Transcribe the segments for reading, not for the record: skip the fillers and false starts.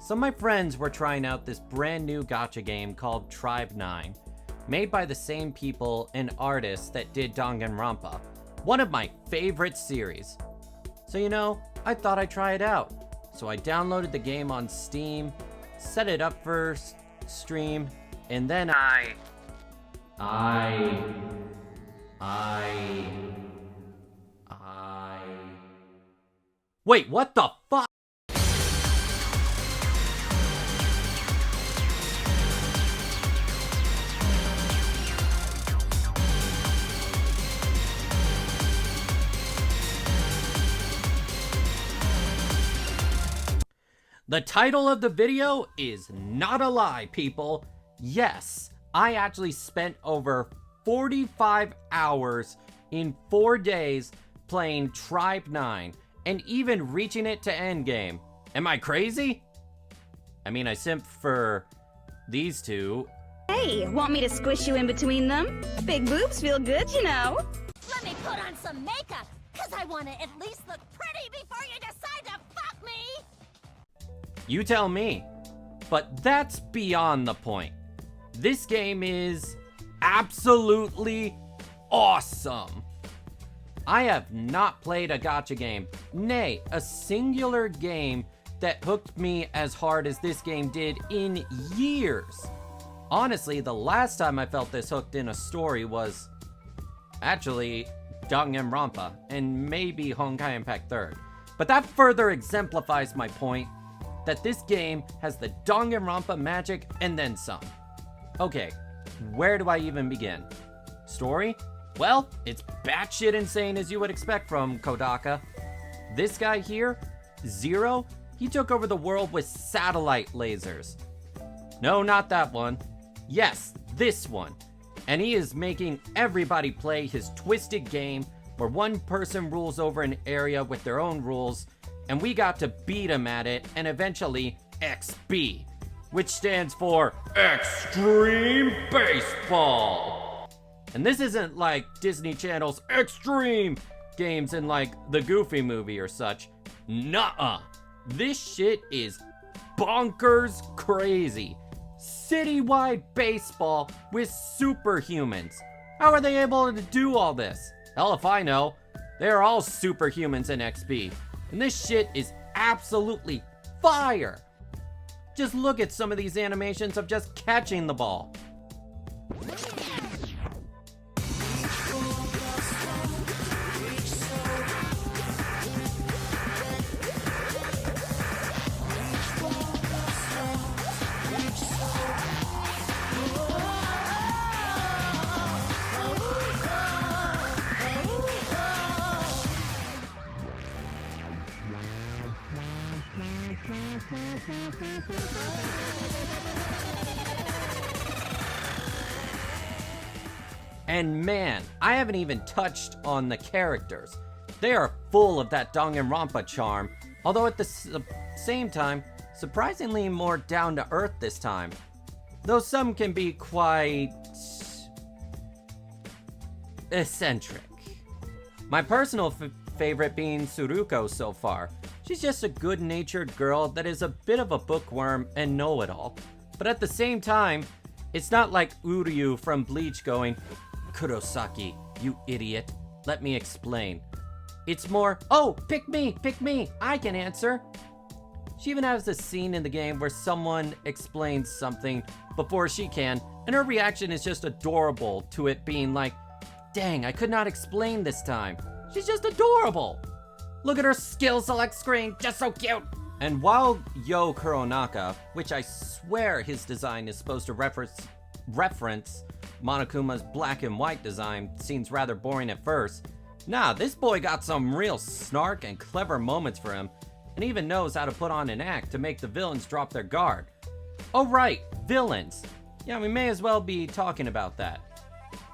Some of my friends were trying out this brand new gacha game called Tribe 9, made by the same people and artists that did Danganronpa, one of my favorite series. So I thought I'd try it out. So I downloaded the game on Steam, set it up for stream, and then Wait, what the fuck? The title of the video is not a lie, people. Yes, I actually spent over 45 hours in 4 days playing Tribe 9 and even reaching it to endgame. Am I crazy? I mean, I simped for these two. Hey, want me to squish you in between them? Big boobs feel good, you know. Let me put on some makeup, cause I want to at least look pretty before you decide to fuck me! You tell me. But that's beyond the point. This game is absolutely awesome. I have not played a gacha game, nay, a singular game that hooked me as hard as this game did in years. Honestly, the last time I felt this hooked in a story was actually Danganronpa and maybe Honkai Impact 3rd. But that further exemplifies my point that this game has the Danganronpa magic and then some. Okay, where do I even begin? Story? Well, it's batshit insane as you would expect from Kodaka. This guy here, Zero, he took over the world with satellite lasers. No, not that one. Yes, this one. And he is making everybody play his twisted game where one person rules over an area with their own rules, and we got to beat him at it, and eventually XB, which stands for Extreme Baseball. And this isn't like Disney Channel's Extreme games in like the Goofy movie or such. Nuh-uh. This shit is bonkers crazy. Citywide baseball with superhumans. How are they able to do all this? Hell if I know. They're all superhumans in XB. And this shit is absolutely fire. Just look at some of these animations of just catching the ball. And man, I haven't even touched on the characters. They are full of that Danganronpa charm, although at the same time, surprisingly more down to earth this time. Though some can be quite eccentric. My personal favorite being Tsuruko so far. She's just a good-natured girl that is a bit of a bookworm and know-it-all. But at the same time, it's not like Uryu from Bleach going, "Kurosaki, you idiot, let me explain." It's more, "Oh, pick me, I can answer." She even has a scene in the game where someone explains something before she can, and her reaction is just adorable to it being like, "Dang, I could not explain this time." She's just adorable. Look at her skill select screen, just so cute. And while Yo Kuronaka, which I swear his design is supposed to reference Monokuma's black and white design, seems rather boring at first. Nah, this boy got some real snark and clever moments for him, and even knows how to put on an act to make the villains drop their guard. Oh right, villains. Yeah, we may as well be talking about that.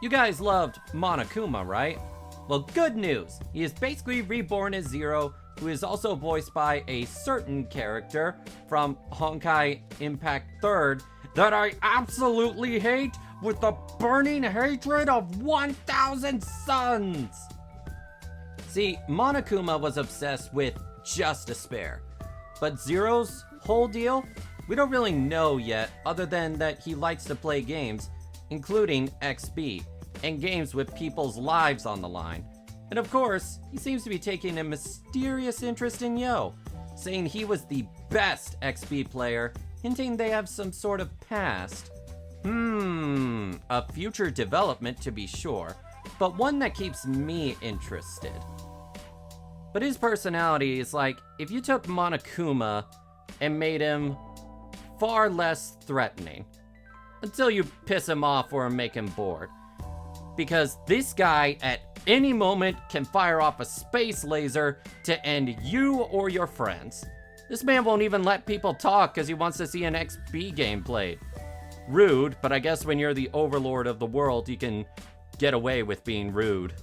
You guys loved Monokuma, right? Well, good news. He is basically reborn as Zero, who is also voiced by a certain character from Honkai Impact 3rd that I absolutely hate with the burning hatred of 1,000 suns. See, Monokuma was obsessed with just despair. But Zero's whole deal? We don't really know yet, other than that he likes to play games, including XB, and games with people's lives on the line. And of course, he seems to be taking a mysterious interest in Yo, saying he was the best XB player, hinting they have some sort of past. A future development to be sure, but one that keeps me interested. But his personality is like if you took Monokuma and made him far less threatening, until you piss him off or make him bored. Because this guy at any moment can fire off a space laser to end you or your friends. This man won't even let people talk because he wants to see an XB game played. Rude, but I guess when you're the overlord of the world, you can get away with being rude.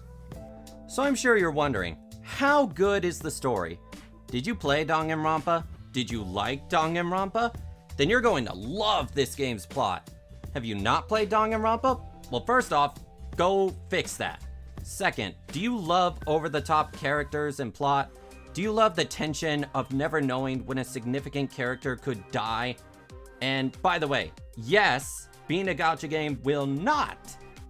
So I'm sure you're wondering, how good is the story? Did you play Danganronpa? Did you like Danganronpa? Then you're going to love this game's plot. Have you not played Danganronpa? Well, first off, go fix that. Second, do you love over-the-top characters and plot? Do you love the tension of never knowing when a significant character could die? And by the way, yes, being a gacha game will not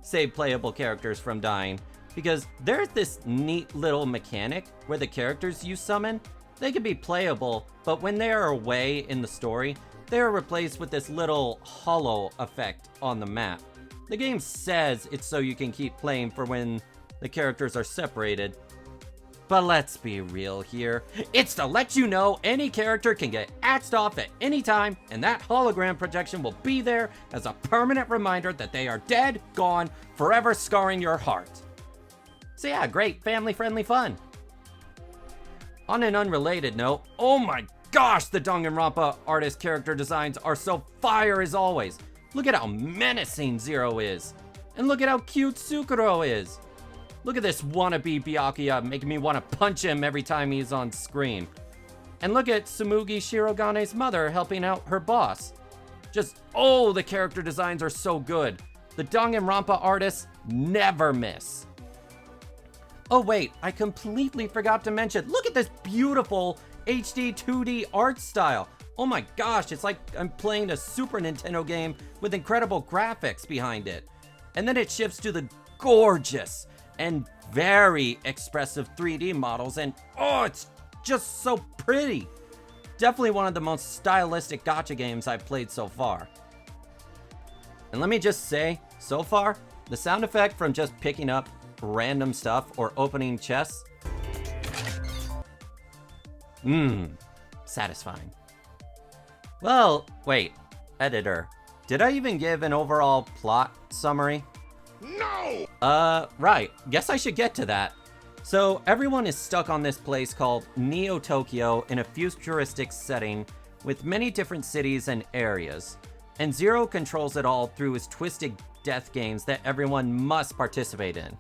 save playable characters from dying, because there's this neat little mechanic where the characters you summon, they can be playable, but when they are away in the story, they are replaced with this little hollow effect on the map. The game says it's so you can keep playing for when the characters are separated. But let's be real here. It's to let you know any character can get axed off at any time, and that hologram projection will be there as a permanent reminder that they are dead, gone, forever scarring your heart. So yeah, great family-friendly fun. On an unrelated note, oh my gosh, the Danganronpa artist character designs are so fire as always. Look at how menacing Zero is. And look at how cute Sukuro is. Look at this wannabe Byakuya making me want to punch him every time he's on screen. And look at Tsumugi Shirogane's mother helping out her boss. The character designs are so good. The Danganronpa artists never miss. Oh wait, I completely forgot to mention, look at this beautiful HD 2D art style. Oh my gosh, it's like I'm playing a Super Nintendo game with incredible graphics behind it. And then it shifts to the gorgeous and very expressive 3D models, and oh, it's just so pretty. Definitely one of the most stylistic gacha games I've played so far. And let me just say, so far, the sound effect from just picking up random stuff or opening chests, satisfying. Well, wait, editor, did I even give an overall plot summary? No! Right, guess I should get to that. So everyone is stuck on this place called Neo Tokyo in a futuristic setting with many different cities and areas. And Zero controls it all through his twisted death games that everyone must participate in.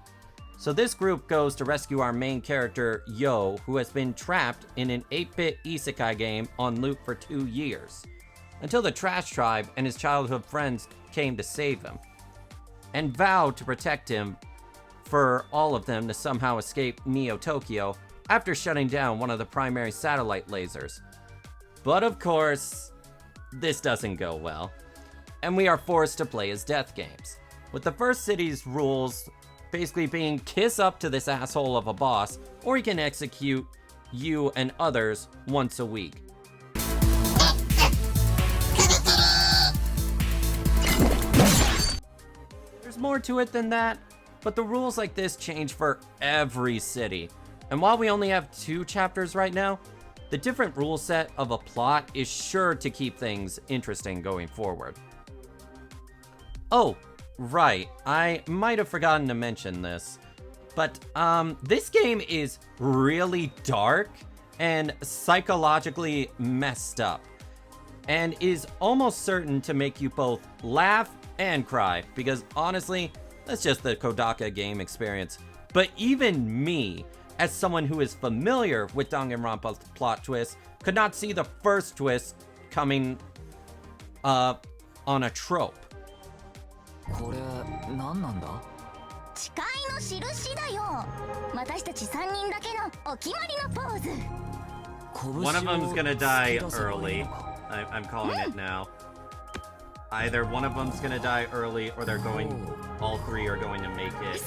So this group goes to rescue our main character, Yo, who has been trapped in an 8-bit isekai game on loop for 2 years, until the Trash Tribe and his childhood friends came to save him, and vowed to protect him for all of them to somehow escape Neo Tokyo after shutting down one of the primary satellite lasers. But of course, this doesn't go well, and we are forced to play as death games, with the first city's rules basically being kiss up to this asshole of a boss, or he can execute you and others once a week. There's more to it than that, but the rules like this change for every city. And while we only have 2 chapters right now, the different rule set of a plot is sure to keep things interesting going forward. Oh, right, I might have forgotten to mention this, but this game is really dark and psychologically messed up, and is almost certain to make you both laugh and cry, because honestly, that's just the Kodaka game experience. But even me, as someone who is familiar with Danganronpa's plot twist, could not see the first twist coming on a trope. これ何なんだ？誓いの印だよ。私たち3人だけのお決まりのポーズ。One of them's gonna die early. I'm calling it now. Either one of them's gonna die early, or all three are going to make it.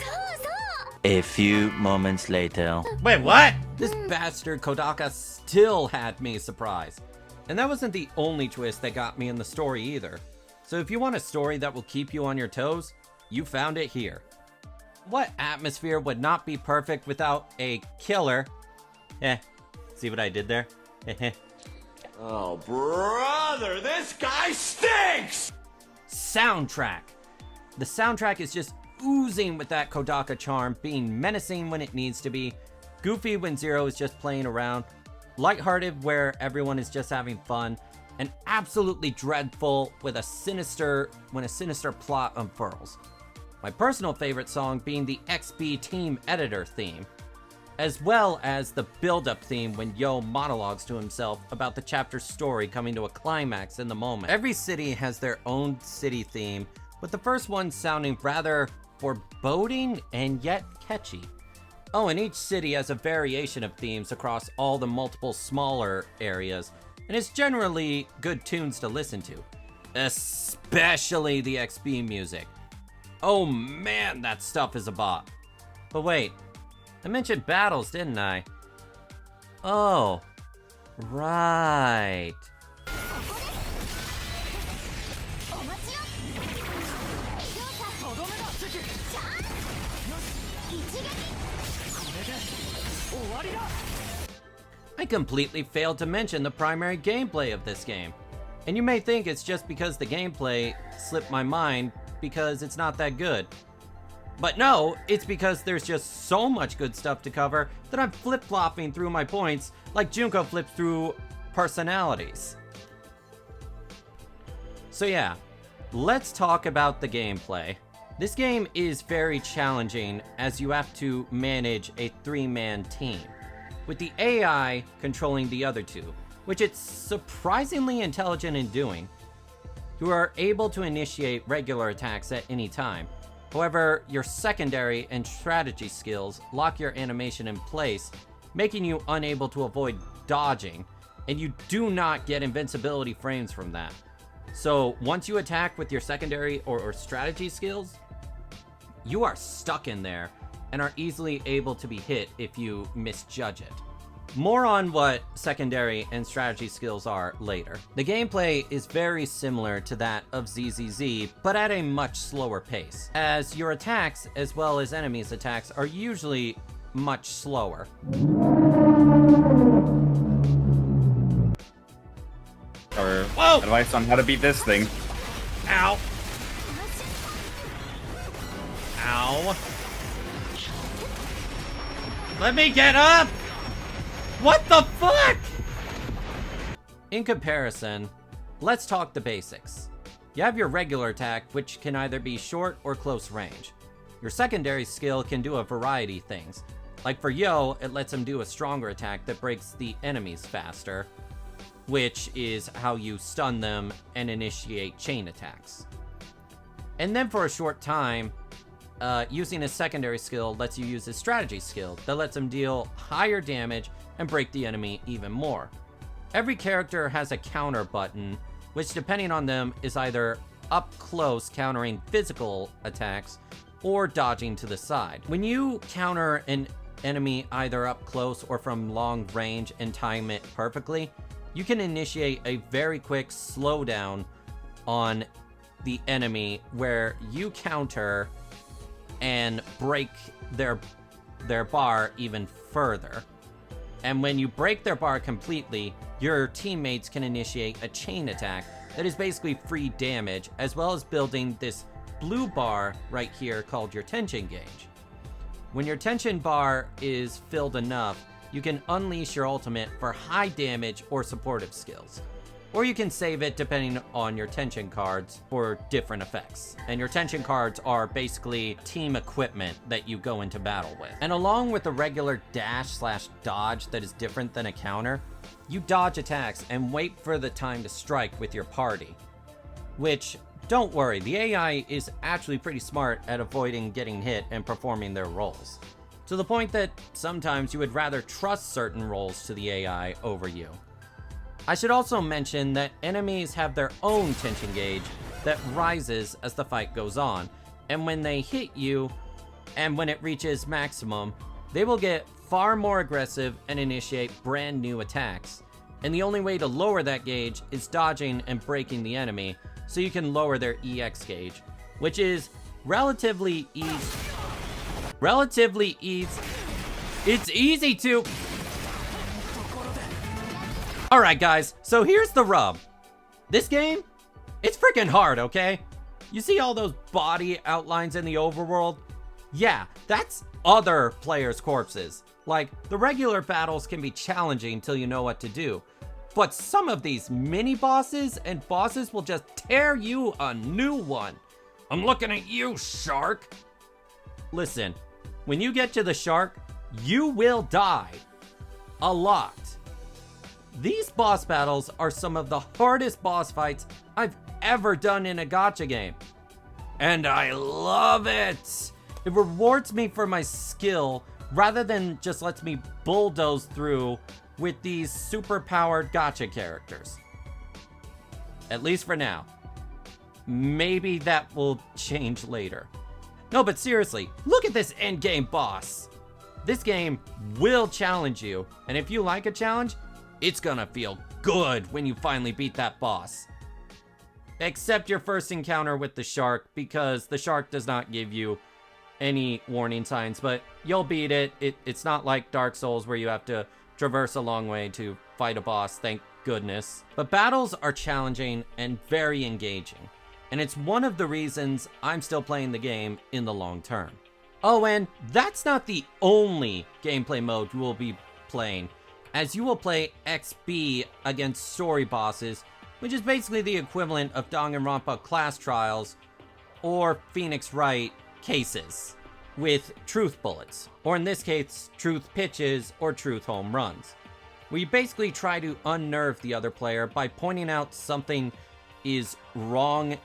A few moments later. Wait, what? This bastard Kodaka still had me surprised. And that wasn't the only twist that got me in the story either. So if you want a story that will keep you on your toes, you found it here. What atmosphere would not be perfect without a killer? See what I did there? Oh, brother, this guy stinks! Soundtrack. The soundtrack is just oozing with that Kodaka charm, being menacing when it needs to be, goofy when Zero is just playing around, lighthearted where everyone is just having fun, and absolutely dreadful when a sinister plot unfurls. My personal favorite song being the XB Team Editor theme, as well as the build-up theme when Yo monologues to himself about the chapter's story coming to a climax in the moment. Every city has their own city theme, with the first one sounding rather foreboding and yet catchy. Oh, and each city has a variation of themes across all the multiple smaller areas, and it's generally good tunes to listen to, especially the XB music. Oh man, that stuff is a bop. But wait, I mentioned battles, didn't I? Oh, right. I completely failed to mention the primary gameplay of this game. And you may think it's just because the gameplay slipped my mind because it's not that good. But no, it's because there's just so much good stuff to cover that I'm flip-flopping through my points like Junko flips through personalities. So yeah, let's talk about the gameplay. This game is very challenging as you have to manage a 3-man team, with the AI controlling the other two, which it's surprisingly intelligent in doing. You are able to initiate regular attacks at any time. However, your secondary and strategy skills lock your animation in place, making you unable to avoid dodging, and you do not get invincibility frames from that. So once you attack with your secondary or strategy skills, you are stuck in there and are easily able to be hit if you misjudge it. More on what secondary and strategy skills are later. The gameplay is very similar to that of ZZZ, but at a much slower pace, as your attacks as well as enemies' attacks are usually much slower. Or Whoa! advice on how to beat this thing. Ow! Ow! Let me get up! What the fuck? In comparison, let's talk the basics. You have your regular attack, which can either be short or close range. Your secondary skill can do a variety of things. Like for Yo, it lets him do a stronger attack that breaks the enemies faster, which is how you stun them and initiate chain attacks. And then for a short time, using his secondary skill lets you use his strategy skill that lets him deal higher damage and break the enemy even more. Every character has a counter button, which depending on them is either up close countering physical attacks or dodging to the side. When you counter an enemy either up close or from long range and time it perfectly, you can initiate a very quick slowdown on the enemy where you counter and break their bar even further. And when you break their bar completely, your teammates can initiate a chain attack that is basically free damage, as well as building this blue bar right here called your tension gauge. When your tension bar is filled enough, you can unleash your ultimate for high damage or supportive skills. Or you can save it depending on your tension cards for different effects. And your tension cards are basically team equipment that you go into battle with. And along with the regular dash/dodge that is different than a counter, you dodge attacks and wait for the time to strike with your party. Which, don't worry, the AI is actually pretty smart at avoiding getting hit and performing their roles. to the point that sometimes you would rather trust certain roles to the AI over you. I should also mention that enemies have their own tension gauge that rises as the fight goes on, and when they hit you, and when it reaches maximum, they will get far more aggressive and initiate brand new attacks. And the only way to lower that gauge is dodging and breaking the enemy, so you can lower their EX gauge, which is relatively easy. It's easy to... Alright guys, so here's the rub. This game, it's freaking hard, okay? You see all those body outlines in the overworld? Yeah, that's other players' corpses. Like, the regular battles can be challenging till you know what to do. But some of these mini-bosses and bosses will just tear you a new one. I'm looking at you, shark. Listen, when you get to the shark, you will die. A lot. These boss battles are some of the hardest boss fights I've ever done in a gacha game. And I love it! It rewards me for my skill rather than just lets me bulldoze through with these super-powered gacha characters. At least for now. Maybe that will change later. No, but seriously, look at this endgame boss. This game will challenge you, and if you like a challenge, it's gonna feel good when you finally beat that boss. Except your first encounter with the shark, because the shark does not give you any warning signs, but you'll beat it. It's not like Dark Souls where you have to traverse a long way to fight a boss, thank goodness. But battles are challenging and very engaging, and it's one of the reasons I'm still playing the game in the long term. Oh, and that's not the only gameplay mode you will be playing, as you will play XB against story bosses, which is basically the equivalent of Danganronpa class trials or Phoenix Wright cases with truth bullets, or in this case, truth pitches or truth home runs. We basically try to unnerve the other player by pointing out something is wrong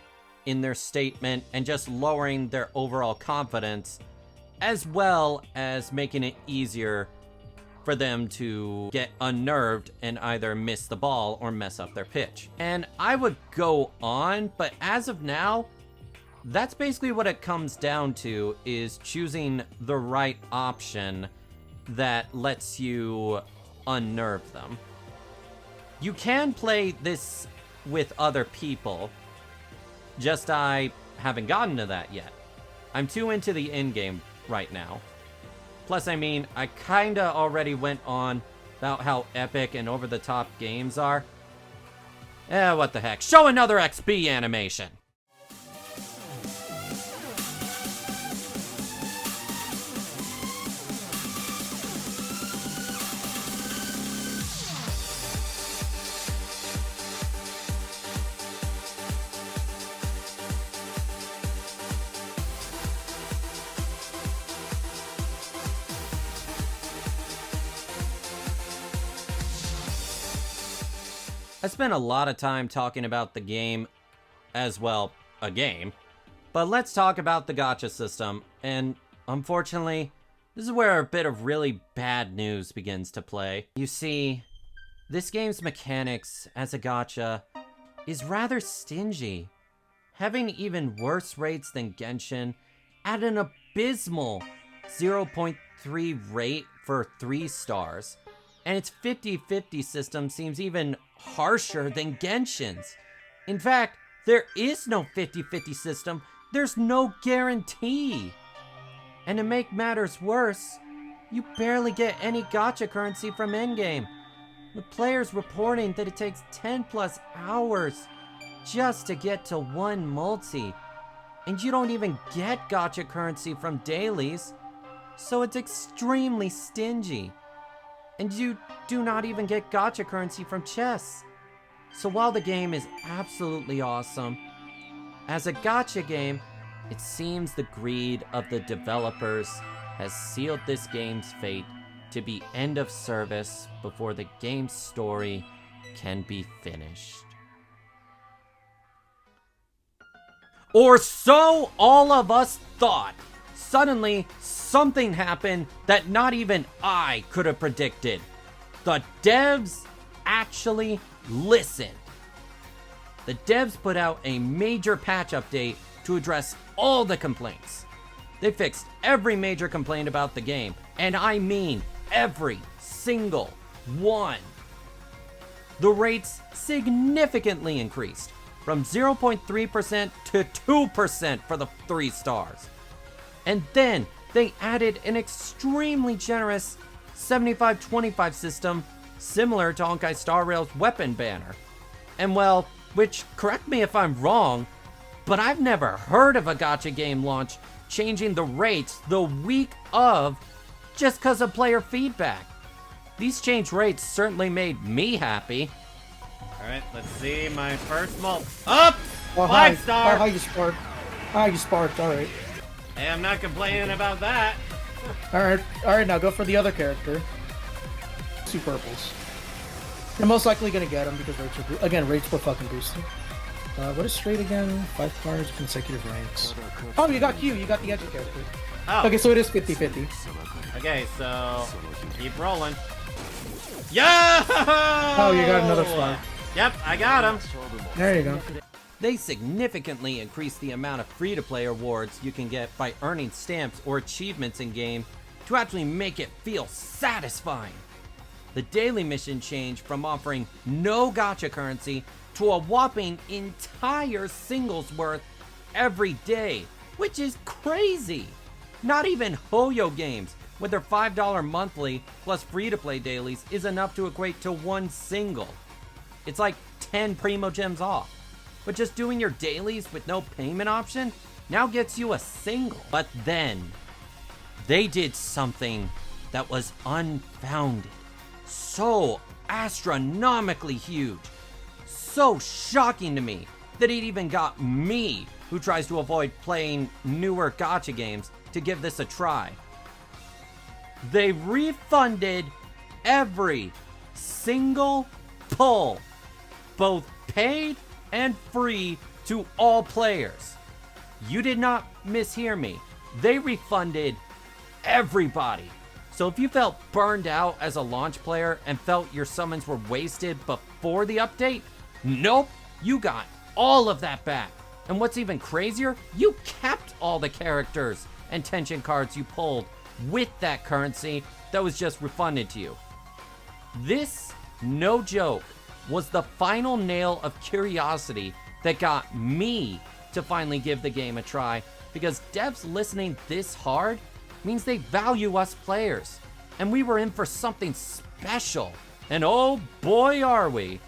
in their statement and just lowering their overall confidence, as well as making it easier for them to get unnerved and either miss the ball or mess up their pitch. And I would go on, but as of now, that's basically what it comes down to, is choosing the right option that lets you unnerve them. You can play this with other people, just I haven't gotten to that yet. I'm too into the endgame right now. Plus, I mean, I kinda already went on about how epic and over-the-top games are. What the heck. Show another XP animation! I spent a lot of time talking about the game as well, a game, but let's talk about the gacha system, and unfortunately, this is where a bit of really bad news begins to play. You see, this game's mechanics as a gacha is rather stingy, having even worse rates than Genshin at an abysmal 0.3 rate for 3 stars. And its 50-50 system seems even harsher than Genshin's. In fact, there is no 50-50 system. There's no guarantee. And to make matters worse, you barely get any gacha currency from endgame, with players reporting that it takes 10+ hours just to get to one multi. And you don't even get gacha currency from dailies, so it's extremely stingy. And you do not even get gacha currency from chests. So while the game is absolutely awesome, as a gacha game, it seems the greed of the developers has sealed this game's fate to be end of service before the game's story can be finished. Or so all of us thought. suddenly something happened that not even I could have predicted. The devs actually listened. The devs put out a major patch update to address all the complaints. They fixed every major complaint about the game, and I mean every single one. The rates significantly increased from 0.3% to 2% for the 3 stars. And then they added an extremely generous 75-25 system similar to Honkai Star Rail's weapon banner. And well, which, correct me if I'm wrong, but I've never heard of a gacha game launch changing the rates the week of just because of player feedback. These changed rates certainly made me happy. Alright, let's see my first mult. Up! Oh, 5-star! How you sparked? How you sparked, alright. Hey, I'm not complaining about that. Alright, now go for the other character. 2 purples. You're most likely gonna get them because rates were fucking boosted. What is straight again? 5 stars, consecutive ranks. Oh, you got Q, you got the edge character. Oh. Okay, so it is 50-50. Okay, so keep rolling. Yeah! Oh, you got another star. Yep, I got him. There you go. They significantly increased the amount of free-to-play rewards you can get by earning stamps or achievements in-game to actually make it feel satisfying. The daily mission changed from offering no gacha currency to a whopping entire singles worth every day, which is crazy. Not even Hoyo Games, with their $5 monthly plus free-to-play dailies, is enough to equate to 1 single. It's like 10 Primo Gems off. But just doing your dailies with no payment option now gets you a single. But then, they did something that was unfounded. So astronomically huge. So shocking to me that it even got me, who tries to avoid playing newer gacha games, to give this a try. They refunded every single pull, both paid and free, to all players. You did not mishear me. They refunded everybody. So if you felt burned out as a launch player and felt your summons were wasted before the update, nope, you got all of that back. And what's even crazier, you kept all the characters and tension cards you pulled with that currency that was just refunded to you. This, no joke, was the final nail of curiosity that got me to finally give the game a try, because devs listening this hard means they value us players, and we were in for something special, and oh boy are we.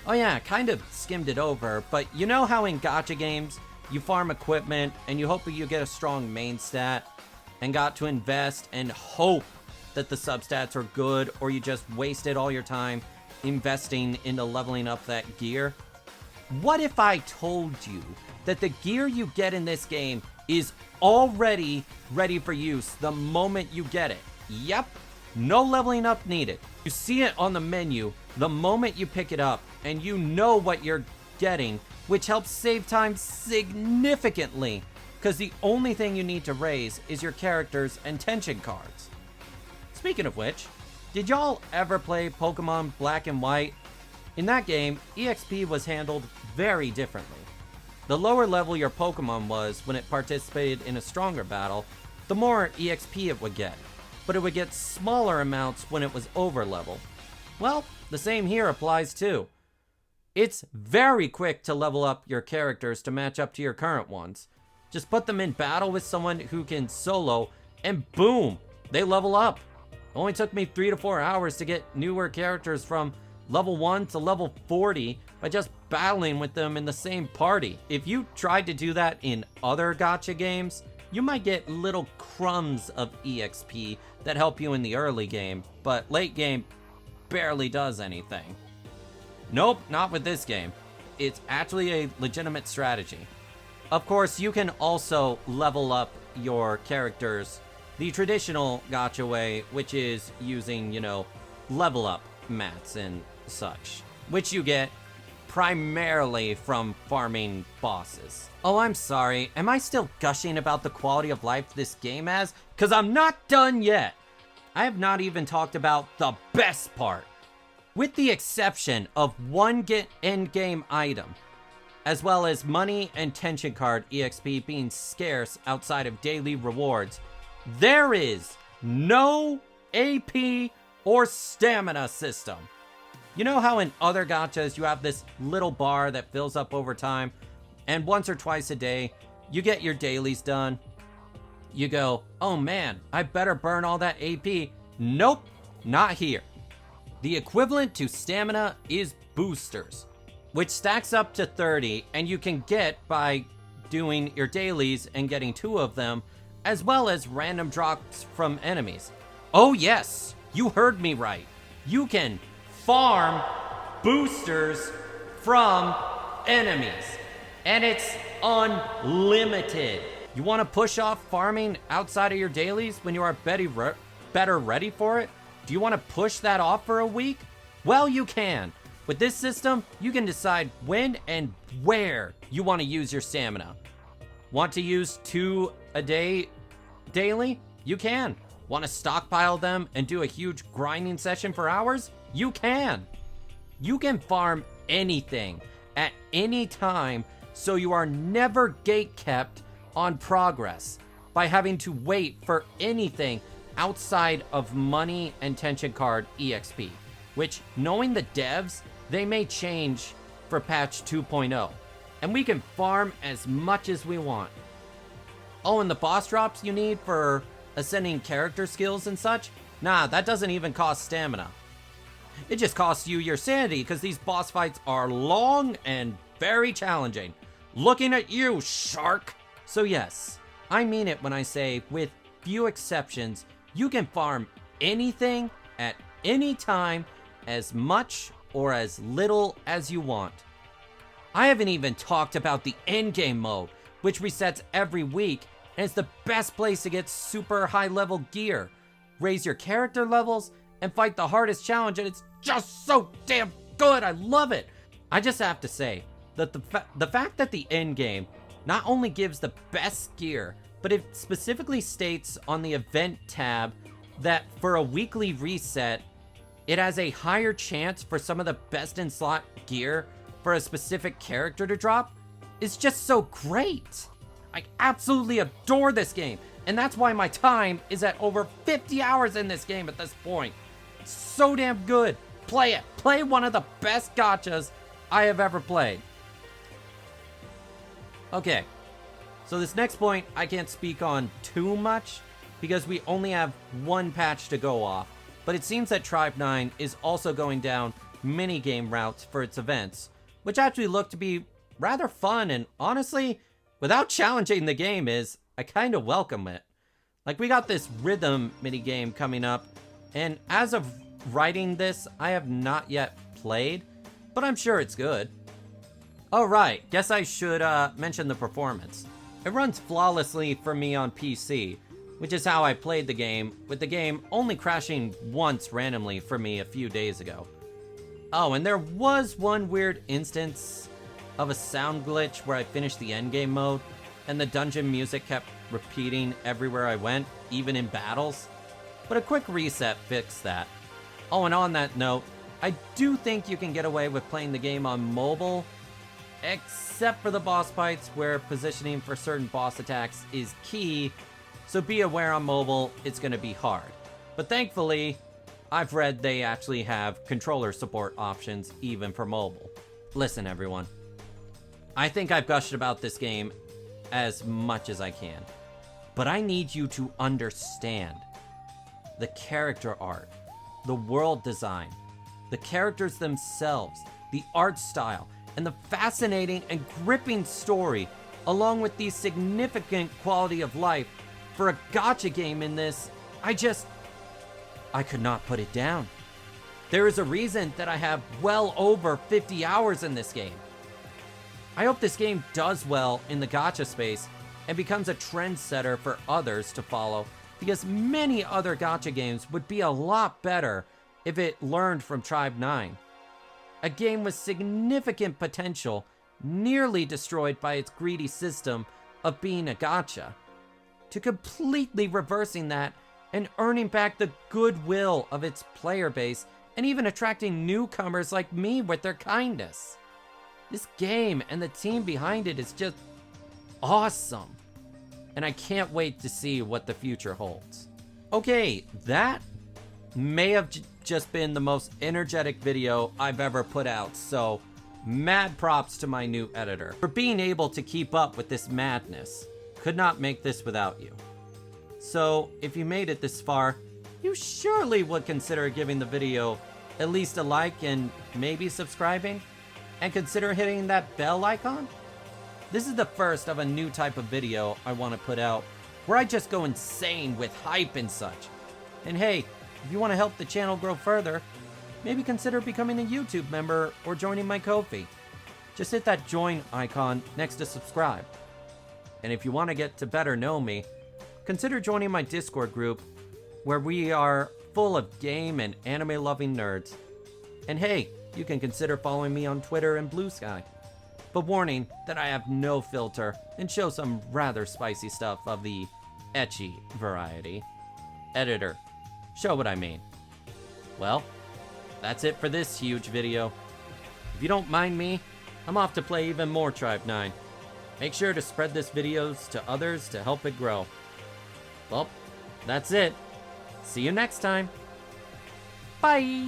Oh yeah, kind of skimmed it over, but you know how in gacha games, you farm equipment and you hope you get a strong main stat, and got to invest and hope that the substats are good, or you just wasted all your time investing into leveling up that gear? What if I told you that the gear you get in this game is already ready for use the moment you get it? Yep, no leveling up needed. You see it on the menu the moment you pick it up, and you know what you're getting, which helps save time significantly, because the only thing you need to raise is your characters and tension cards. Speaking of which, did y'all ever play Pokemon Black and White? In that game, EXP was handled very differently. The lower level your Pokemon was when it participated in a stronger battle, the more EXP it would get, but it would get smaller amounts when it was over level. Well, the same here applies too. It's very quick to level up your characters to match up to your current ones. Just put them in battle with someone who can solo, and boom, they level up. Only took me 3 to 4 hours to get newer characters from level 1 to level 40 by just battling with them in the same party. If you tried to do that in other gacha games, you might get little crumbs of EXP that help you in the early game, but late game barely does anything. Nope, not with this game. It's actually a legitimate strategy. Of course, you can also level up your characters the traditional gacha way, which is using, level up mats and such, which you get primarily from farming bosses. Oh, I'm sorry, am I still gushing about the quality of life this game has? Cause I'm not done yet. I have not even talked about the best part. With the exception of one end-game item, as well as money and tension card EXP being scarce outside of daily rewards, there is no AP or stamina system. You know how in other gachas you have this little bar that fills up over time, and once or twice a day, you get your dailies done? You go, oh man, I better burn all that AP. Nope, not here. The equivalent to stamina is boosters, which stacks up to 30, and you can get by doing your dailies and getting 2 of them, as well as random drops from enemies. Oh yes, you heard me right. You can farm boosters from enemies, and it's unlimited. You want to push off farming outside of your dailies when you are better ready for it? Do you want to push that off for a week? Well, you can. With this system, you can decide when and where you want to use your stamina. Want to use 2 a day daily? You can. Want to stockpile them and do a huge grinding session for hours? You can. You can farm anything at any time, so you are never gatekept on progress by having to wait for anything outside of money and tension card EXP, which, knowing the devs, they may change for patch 2.0, and we can farm as much as we want. Oh, and the boss drops you need for ascending character skills and such? Nah, that doesn't even cost stamina. It just costs you your sanity, because these boss fights are long and very challenging. Looking at you, shark! So yes, I mean it when I say, with few exceptions, you can farm anything at any time, as much or as little as you want. I haven't even talked about the endgame mode, which resets every week, and it's the best place to get super high level gear, raise your character levels, and fight the hardest challenge, and it's just so damn good. I love it. I just have to say that the fact that the endgame not only gives the best gear, but it specifically states on the event tab that for a weekly reset, it has a higher chance for some of the best in slot gear for a specific character to drop is just so great. I absolutely adore this game, and that's why my time is at over 50 hours in this game at this point. It's so damn good. Play it. Play one of the best gachas I have ever played. Okay, so this next point I can't speak on too much because we only have one patch to go off, but it seems that Tribe 9 is also going down mini-game routes for its events, which actually look to be rather fun, and honestly, without challenging the game I kind of welcome it. Like, we got this rhythm mini-game coming up, and as of writing this, I have not yet played, but I'm sure it's good. Alright, guess I should mention the performance. It runs flawlessly for me on PC, which is how I played the game, with the game only crashing once randomly for me a few days ago. Oh, and there was one weird instance of a sound glitch where I finished the endgame mode, and the dungeon music kept repeating everywhere I went, even in battles. But a quick reset fixed that. Oh, and on that note, I do think you can get away with playing the game on mobile, except for the boss fights where positioning for certain boss attacks is key, so be aware on mobile it's going to be hard. But thankfully, I've read they actually have controller support options even for mobile. Listen everyone, I think I've gushed about this game as much as I can, but I need you to understand the character art, the world design, the characters themselves, the art style, and the fascinating and gripping story, along with the significant quality of life for a gacha game in this. I could not put it down. There is a reason that I have well over 50 hours in this game. I hope this game does well in the gacha space and becomes a trendsetter for others to follow, because many other gacha games would be a lot better if it learned from Tribe 9. A game with significant potential, nearly destroyed by its greedy system of being a gacha, to completely reversing that and earning back the goodwill of its player base and even attracting newcomers like me with their kindness. This game and the team behind it is just awesome, and I can't wait to see what the future holds. Okay, that may have just been the most energetic video I've ever put out, so mad props to my new editor for being able to keep up with this madness. Could not make this without you. So if you made it this far, you surely would consider giving the video at least a like and maybe subscribing, and consider hitting that bell icon. This is the first of a new type of video I want to put out where I just go insane with hype and such. And hey, if you want to help the channel grow further, maybe consider becoming a YouTube member or joining my Ko-fi. Just hit that join icon next to subscribe. And if you want to get to better know me, consider joining my Discord group where we are full of game and anime loving nerds. And hey, you can consider following me on Twitter and Blue Sky. But warning that I have no filter and show some rather spicy stuff of the ecchi variety. Editor, show what I mean. Well, that's it for this huge video. If you don't mind me, I'm off to play even more Tribe 9. Make sure to spread this videos to others to help it grow. Well, that's it. See you next time. Bye!